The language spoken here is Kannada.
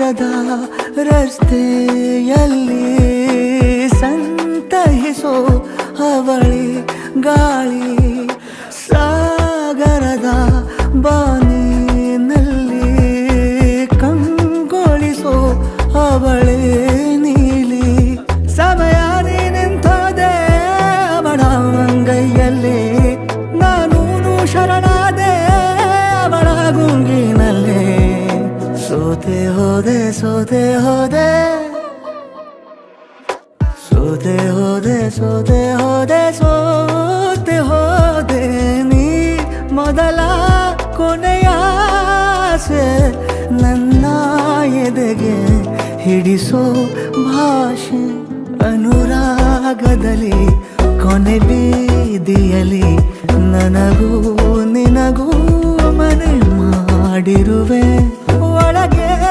ದೂರದ ರಸ್ತೆಯಲ್ಲಿ ಸಂತಹಿಸೋ ಅವಳಿ ಗಾಳಿ ಸಾಗರದ ಬಾನಿನಲ್ಲಿ ಕಂಗೊಳಿಸೋ ಅವಳೆ ನೀಲಿ ಸಮಯ ನಿಂತೋದೆ ಅವಳ ಅಂಗೈಯಲ್ಲಿ ನಾನೂನು ಶರಣಾದೆ ಅವಳ ಗುಂಗಿನಲ್ಲಿ ಸೋತೆ ಹೋದೆ ಸೋತೆ ಹೋದೆ ಸೋತೆ ಹೋದೆ ಸೋತೆ ಹೋದೆ ಸೋತೆ ಹೋದೆ ನೀ ಮೊದಲ ಕೊನೆಯ ಆಸೆ ನನ್ನ ಎದೆಗೆ ಹಿಡಿಸೋ ಭಾಷೆ ಅನುರಾಗದಲ್ಲಿ ಕೊನೆ ಬೀದಿಯಲ್ಲಿ ನನಗೂ ನಿನಗೂ ಮನೆ ಮಾಡಿರುವೆ.